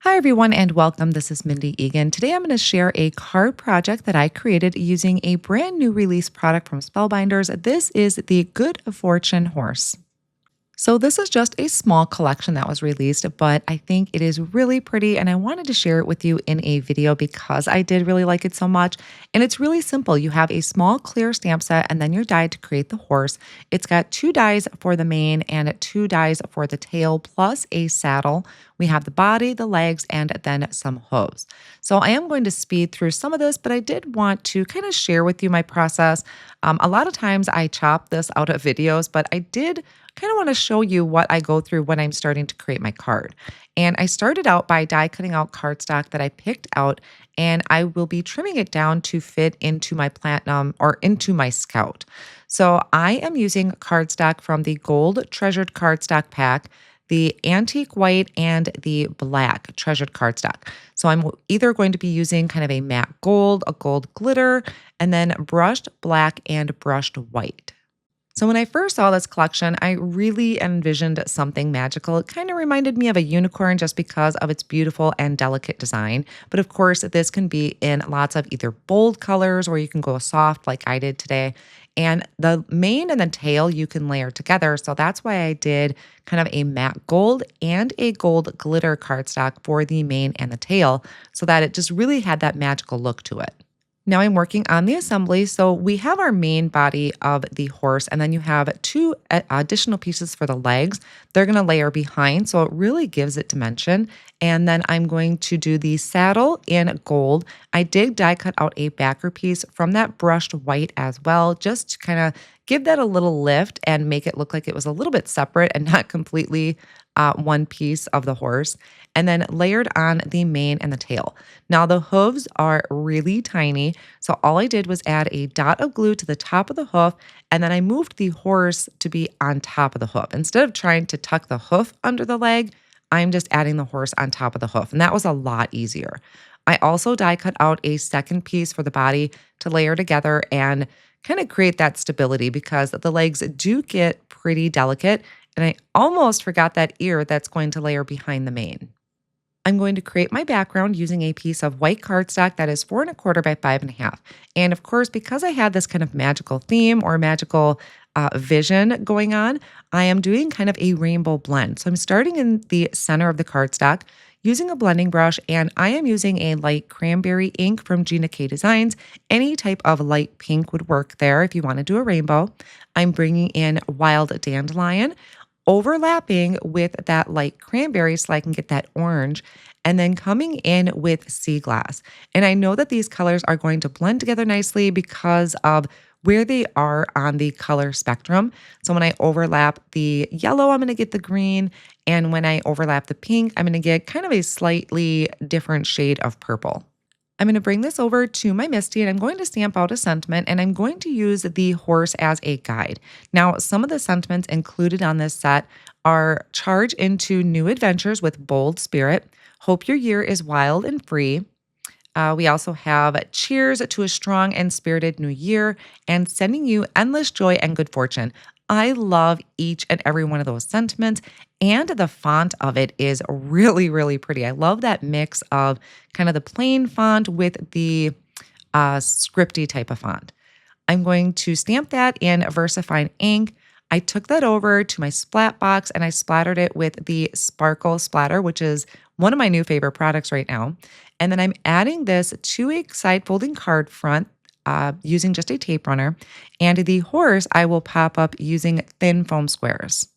Hi, everyone, and welcome. This is Mindy Eggen. Today, I'm going to share a card project that I created using a brand new release product from Spellbinders. This is the Good Fortune Horse. So this is just a small collection that was released, but I think it is really pretty and I wanted to share it with you in a video because I did really like it so much. And it's really simple. You have a small clear stamp set and then your die to create the horse. It's got 2 dies for the mane and 2 dies for the tail plus a saddle. We have the body, the legs, and then some hooves. So I am going to speed through some of this, but I did want to kind of share with you my process. A lot of times I chop this out of videos, but I did kind of want to show you what I go through when I'm starting to create my card. And I started out by die cutting out cardstock that I picked out, and I will be trimming it down to fit into my platinum or into my scout. So I am using cardstock from the Gold Treasured Cardstock Pack, the Antique White, and the Black Treasured Cardstock. So I'm either going to be using kind of a matte gold, a gold glitter, and then brushed black and brushed white. So when I first saw this collection, I really envisioned something magical. It kind of reminded me of a unicorn just because of its beautiful and delicate design. But of course, this can be in lots of either bold colors or you can go soft like I did today. And the mane and the tail you can layer together. So that's why I did kind of a matte gold and a gold glitter cardstock for the mane and the tail so that it just really had that magical look to it. Now I'm working on the assembly. So we have our main body of the horse, and then you have 2 additional pieces for the legs. They're going to layer behind, so it really gives it dimension. And then I'm going to do the saddle in gold. I did die cut out a backer piece from that brushed white as well, just to kind of give that a little lift and make it look like it was a little bit separate and not completely one piece of the horse, and then layered on the mane and the tail. Now the hooves are really tiny, so all I did was add a dot of glue to the top of the hoof, and then I moved the horse to be on top of the hoof. Instead of trying to tuck the hoof under the leg, I'm just adding the horse on top of the hoof, and that was a lot easier. I also die cut out a second piece for the body to layer together and kind of create that stability because the legs do get pretty delicate. And I almost forgot that ear that's going to layer behind the mane. I'm going to create my background using a piece of white cardstock that is 4 1/4 by 5 1/2. And of course, because I had this kind of magical theme or magical vision going on, I am doing kind of a rainbow blend. So I'm starting in the center of the cardstock using a blending brush, and I am using a light cranberry ink from Gina K Designs. Any type of light pink would work there if you want to do a rainbow. I'm bringing in wild dandelion, overlapping with that light cranberry so I can get that orange, and then coming in with sea glass. And I know that these colors are going to blend together nicely because of where they are on the color spectrum. So when I overlap the yellow, I'm going to get the green. And when I overlap the pink, I'm going to get kind of a slightly different shade of purple. I'm going to bring this over to my Misti and I'm going to stamp out a sentiment, and I'm going to use the horse as a guide. Now, some of the sentiments included on this set are charge into new adventures with bold spirit, hope your year is wild and free. We also have cheers to a strong and spirited new year and sending you endless joy and good fortune. I love each and every one of those sentiments, and the font of it is really, really pretty. I love that mix of kind of the plain font with the scripty type of font. I'm going to stamp that in Versafine ink. I took that over to my Splat Box and I splattered it with the Sparkle Splatter, which is one of my new favorite products right now. And then I'm adding this to a side folding card front using just a tape runner. And the horse I will pop up using thin foam squares.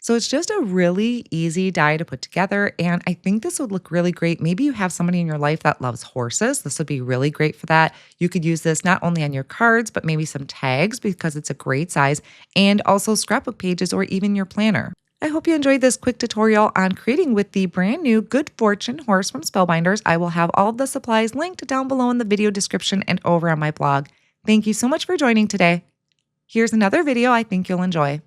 So it's just a really easy die to put together, and I think this would look really great. Maybe you have somebody in your life that loves horses. This would be really great for that. You could use this not only on your cards, but maybe some tags because it's a great size, and also scrapbook pages or even your planner. I hope you enjoyed this quick tutorial on creating with the brand new Good Fortune horse from Spellbinders. I will have all of the supplies linked down below in the video description and over on my blog. Thank you so much for joining today. Here's another video I think you'll enjoy.